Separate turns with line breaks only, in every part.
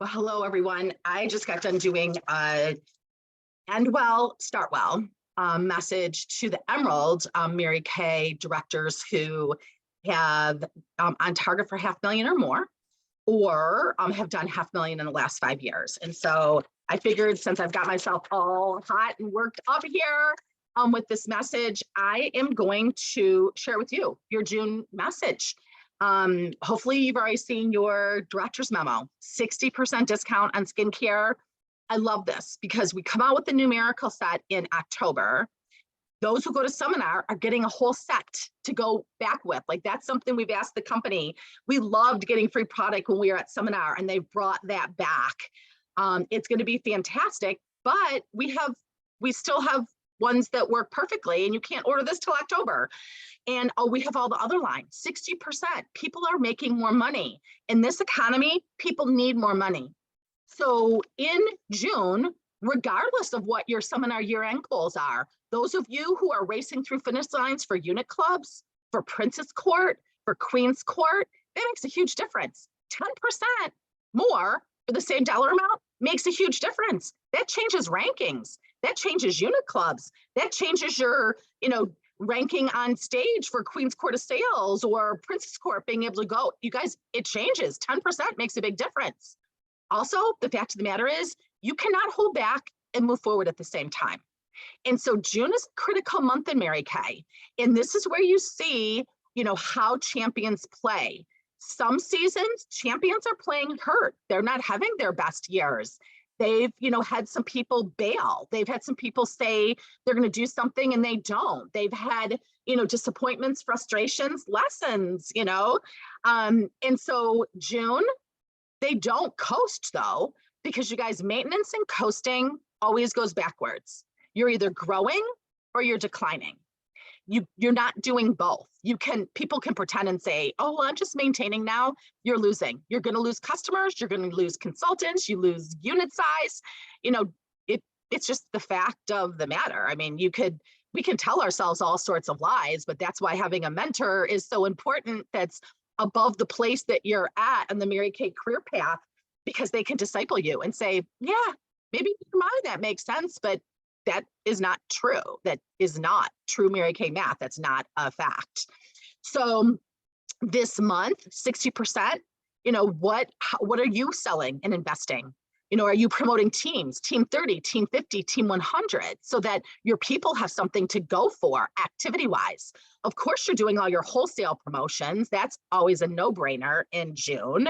Well, hello, everyone. I just got done doing End Well, Start Well message to the Emerald Mary Kay directors who have on target for 500,000 or more, or have done 500,000 in the last 5 years. And so I figured, since I've got myself all hot and worked up here with this message, I am going to share with you your June message. Hopefully you've already seen your director's memo, 60% discount on skincare. I love this because we come out with the numerical set in October. Those who go to seminar are getting a whole set to go back with. Like, that's something we've asked the company. We loved getting free product when we were at seminar, and they've brought that back. It's going to be fantastic, but we still have ones that work perfectly, and you can't order this till October. And we have all the other lines. 60%. People are making more money. In this economy, people need more money. So in June, regardless of what your seminar year-end goals are, those of you who are racing through finish lines for unit clubs, for Princess Court, for Queen's Court, that makes a huge difference. 10% more for the same dollar amount makes a huge difference. That changes rankings. That changes unit clubs. That changes your, ranking on stage for Queen's Court of Sales or Princess Court being able to go. You guys, it changes. 10% makes a big difference. Also, the fact of the matter is, you cannot hold back and move forward at the same time. And so June is a critical month in Mary Kay. And this is where you see, how champions play. Some seasons, champions are playing hurt. They're not having their best years. They've, had some people bail. They've had some people say they're going to do something and they don't. They've had, disappointments, frustrations, lessons, And so June, they don't coast though, because you guys, maintenance and coasting always goes backwards. You're either growing or you're declining. You're not doing both. People can pretend and say, oh, well, I'm just maintaining now. You're losing. You're going to lose customers. You're going to lose consultants. You lose unit size. It's just the fact of the matter. I mean, we can tell ourselves all sorts of lies, but that's why having a mentor is so important. That's above the place that you're at on the Mary Kay career path, because they can disciple you and say, yeah, maybe that makes sense, but that is not true. That is not true Mary Kay math. That's not a fact. So this month, 60%, what are you selling and investing? Are you promoting teams, team 30, team 50, team 100, so that your people have something to go for activity-wise? Of course, you're doing all your wholesale promotions. That's always a no-brainer in June.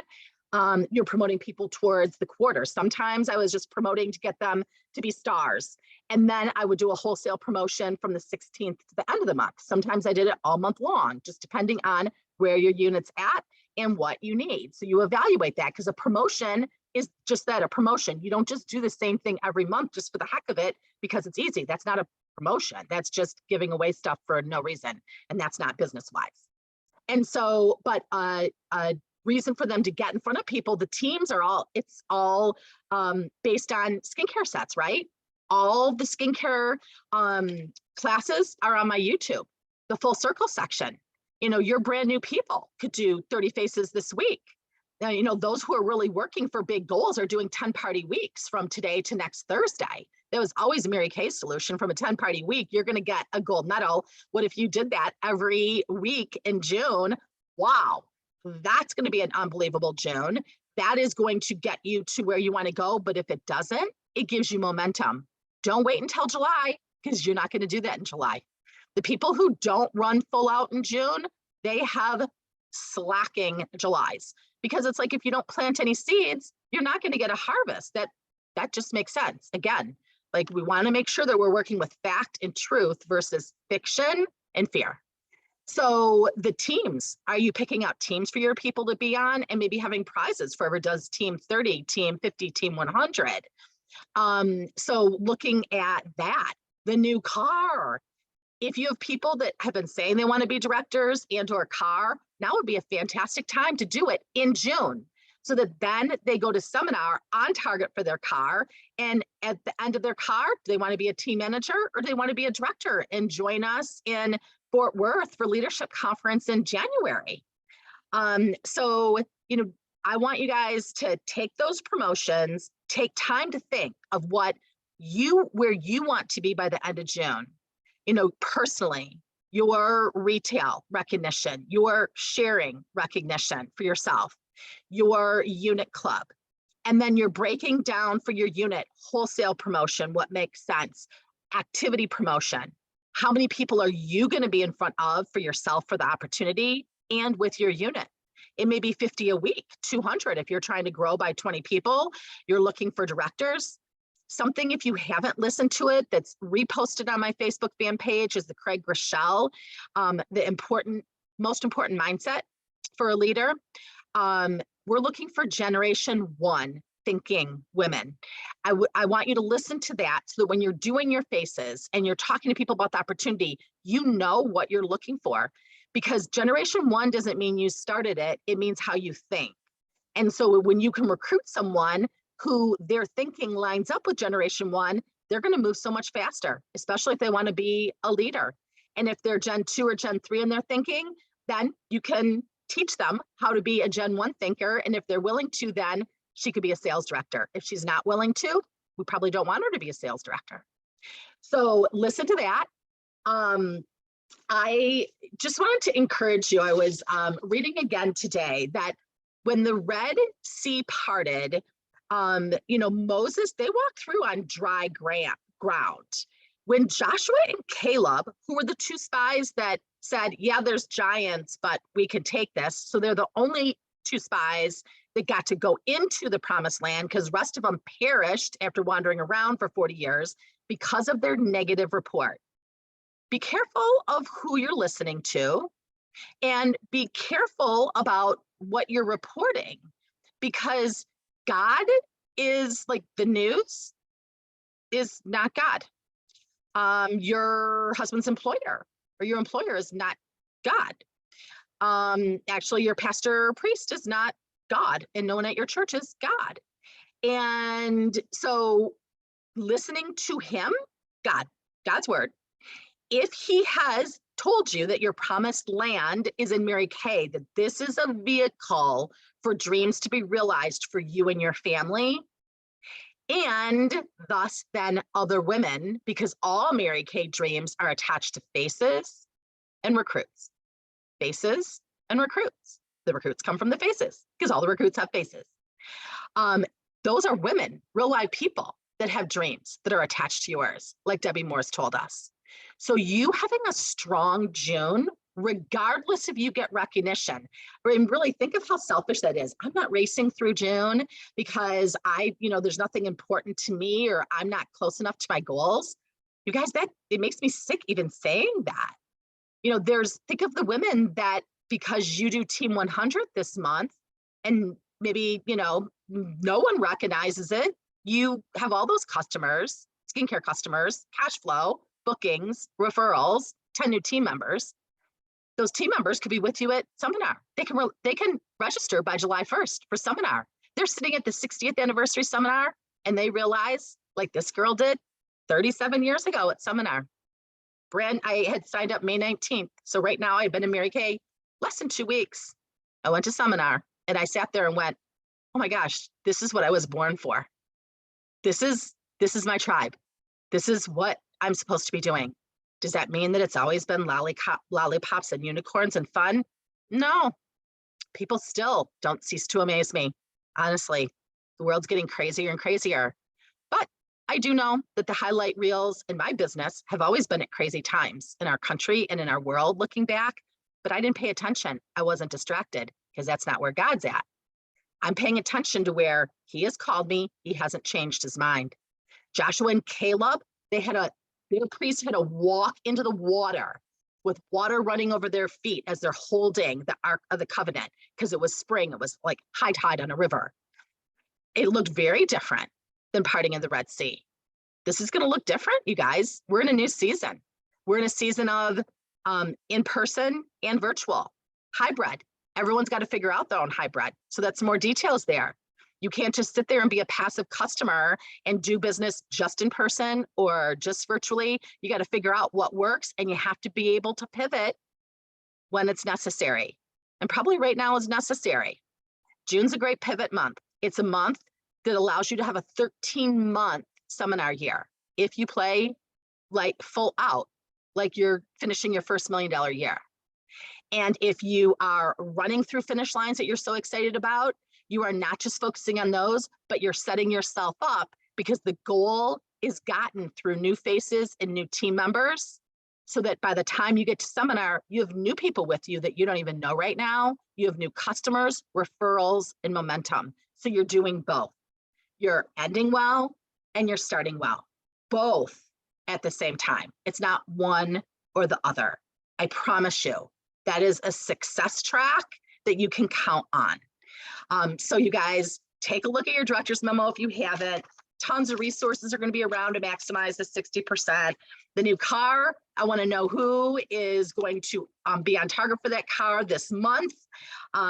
You're promoting people towards the quarter. Sometimes I was just promoting to get them to be stars. And then I would do a wholesale promotion from the 16th to the end of the month. Sometimes I did it all month long, just depending on where your unit's at and what you need. So you evaluate that, because a promotion is just that, a promotion. You don't just do the same thing every month just for the heck of it because it's easy. That's not a promotion. That's just giving away stuff for no reason. And that's not business-wise. And so, but reason for them to get in front of people, the teams are it's all based on skincare sets, right? All the skincare classes are on my YouTube, the full circle section. Your brand new people could do 30 faces this week. Now, those who are really working for big goals are doing 10-party weeks from today to next Thursday. There was always a Mary Kay solution. From a 10-party week, you're going to get a gold medal. What if you did that every week in June? Wow, that's going to be an unbelievable June. That is going to get you to where you want to go. But if it doesn't, it gives you momentum. Don't wait until July, because you're not going to do that in July. The people who don't run full out in June, they have slacking Julys, because it's like, if you don't plant any seeds, you're not going to get a harvest. That just makes sense. Again, like, we want to make sure that we're working with fact and truth versus fiction and fear. So the teams, are you picking out teams for your people to be on and maybe having prizes for whoever does team 30, team 50, team 100? So looking at that, the new car, if you have people that have been saying they want to be directors and or car, now would be a fantastic time to do it in June, so that then they go to seminar on target for their car. And at the end of their car, do they want to be a team manager or do they want to be a director and join us in Fort Worth for leadership conference in January? So, I want you guys to take those promotions, take time to think of where you want to be by the end of June. Personally, your retail recognition, your sharing recognition for yourself, your unit club. And then you're breaking down for your unit wholesale promotion, what makes sense, activity promotion. How many people are you going to be in front of for yourself for the opportunity and with your unit? It may be 50 a week, 200 if you're trying to grow by 20 people, you're looking for directors. Something, if you haven't listened to it, that's reposted on my Facebook fan page is the Craig Groeschel, the most important mindset for a leader. We're looking for generation one thinking women. I want you to listen to that so that when you're doing your faces and you're talking to people about the opportunity, you know what you're looking for. Because generation one doesn't mean you started it, it means how you think. And so when you can recruit someone who their thinking lines up with generation one, they're going to move so much faster, especially if they want to be a leader. And if they're Gen 2 or Gen 3 in their thinking, then you can teach them how to be a Gen 1 thinker. And if they're willing to, then she could be a sales director. If she's not willing to, we probably don't want her to be a sales director. So listen to that. I just wanted to encourage you. I was reading again today that when the Red Sea parted, Moses, they walked through on dry ground. When Joshua and Caleb, who were the two spies that said, yeah, there's giants, but we can take this. So they're the only two spies that got to go into the promised land because the rest of them perished after wandering around for 40 years because of their negative report. Be careful of who you're listening to and be careful about what you're reporting, because God is like the news is not God. Your husband's employer or your employer is not God. Actually, your pastor or priest is not God, and no one at your church is God. And so listening to him, God's word, if he has told you that your promised land is in Mary Kay, that this is a vehicle for dreams to be realized for you and your family, and thus then other women, because all Mary Kay dreams are attached to faces and recruits. Faces and recruits. The recruits come from the faces because all the recruits have faces. Those are women, real live people that have dreams that are attached to yours, like Debbie Morse told us. So you having a strong June, regardless if you get recognition, and really think of how selfish that is. I'm not racing through June because there's nothing important to me or I'm not close enough to my goals. You guys, it makes me sick even saying that. Think of the women that because you do Team 100 this month and maybe, no one recognizes it. You have all those customers, skincare customers, cash flow, bookings, referrals, 10 new team members. Those team members could be with you at seminar. They can register by July 1st for seminar. They're sitting at the 60th anniversary seminar and they realize, like this girl did 37 years ago at seminar. I had signed up May 19th. So right now I've been in Mary Kay less than 2 weeks. I went to seminar and I sat there and went, oh my gosh, this is what I was born for. This is my tribe. This is what I'm supposed to be doing. Does that mean that it's always been lollipops and unicorns and fun? No, people still don't cease to amaze me. Honestly, the world's getting crazier and crazier. But I do know that the highlight reels in my business have always been at crazy times in our country and in our world looking back, but I didn't pay attention. I wasn't distracted because that's not where God's at. I'm paying attention to where he has called me. He hasn't changed his mind. Joshua and Caleb, their priests had to walk into the water with water running over their feet as they're holding the Ark of the Covenant because it was spring. It was like high tide on a river. It looked very different than parting in the Red Sea. This is going to look different, you guys. We're in a new season. We're in a season of in-person and virtual, hybrid. Everyone's got to figure out their own hybrid. So that's more details there. You can't just sit there and be a passive customer and do business just in person or just virtually. You got to figure out what works, and you have to be able to pivot when it's necessary. And probably right now is necessary. June's a great pivot month. It's a month that allows you to have a 13-month seminar year. If you play like full out, like you're finishing your first $1 million year. And if you are running through finish lines that you're so excited about, you are not just focusing on those, but you're setting yourself up because the goal is gotten through new faces and new team members, so that by the time you get to seminar, you have new people with you that you don't even know right now. You have new customers, referrals, and momentum. So you're doing both. You're ending well and you're starting well, both at the same time. It's not one or the other. I promise you, that is a success track that you can count on. So you guys take a look at your director's memo if you haven't. Tons of resources are going to be around to maximize the 60%. The new car, I want to know who is going to be on target for that car this month.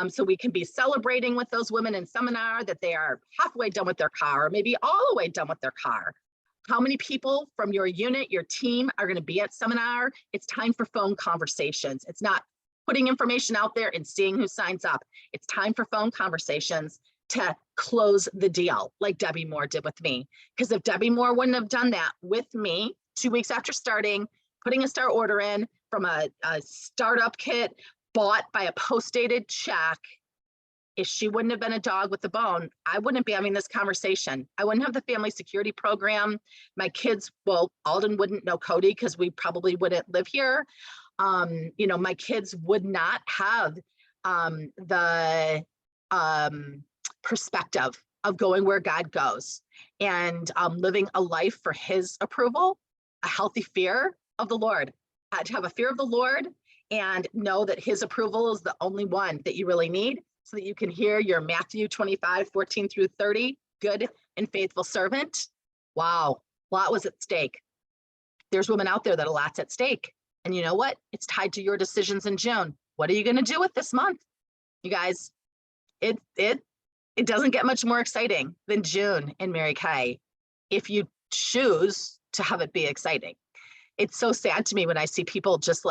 So we can be celebrating with those women in seminar that they are halfway done with their car, or maybe all the way done with their car. How many people from your unit, your team are going to be at seminar? It's time for phone conversations. It's not putting information out there and seeing who signs up. It's time for phone conversations to close the deal like Debbie Moore did with me. Because if Debbie Moore wouldn't have done that with me 2 weeks after starting, putting a start order in from a startup kit bought by a post-dated check, if she wouldn't have been a dog with a bone, I wouldn't be having this conversation. I wouldn't have the family security program. My kids, well, Alden wouldn't know Cody because we probably wouldn't live here. My kids would not have the perspective of going where God goes and living a life for his approval, a healthy fear of the Lord. To have a fear of the Lord and know that his approval is the only one that you really need, so that you can hear your Matthew 25:14-30, good and faithful servant. Wow, a lot was at stake. There's women out there that a lot's at stake. And you know what? It's tied to your decisions in June. What are you going to do with this month? You guys, it doesn't get much more exciting than June in Mary Kay if you choose to have it be exciting. It's so sad to me when I see people just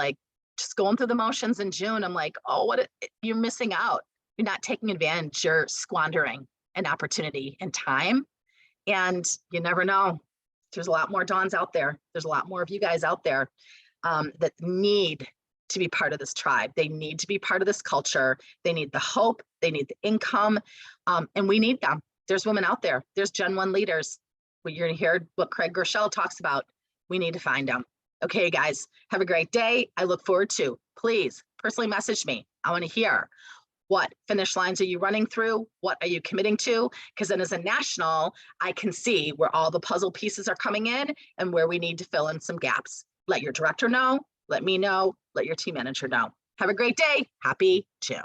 going through the motions in June. I'm like, oh, you're missing out. You're not taking advantage. You're squandering an opportunity and time. And you never know. There's a lot more Dawns out there. There's a lot more of you guys out there that need to be part of this tribe. They need to be part of this culture. They need the hope. They need the income. And we need them. There's women out there. There's Gen 1 leaders. You're going to hear what Craig Gershell talks about. We need to find them. Okay, guys, have a great day. I look forward to, please personally message me. I want to hear, what finish lines are you running through? What are you committing to? Because then as a national, I can see where all the puzzle pieces are coming in and where we need to fill in some gaps. Let your director know, let me know, let your team manager know. Have a great day. Happy June.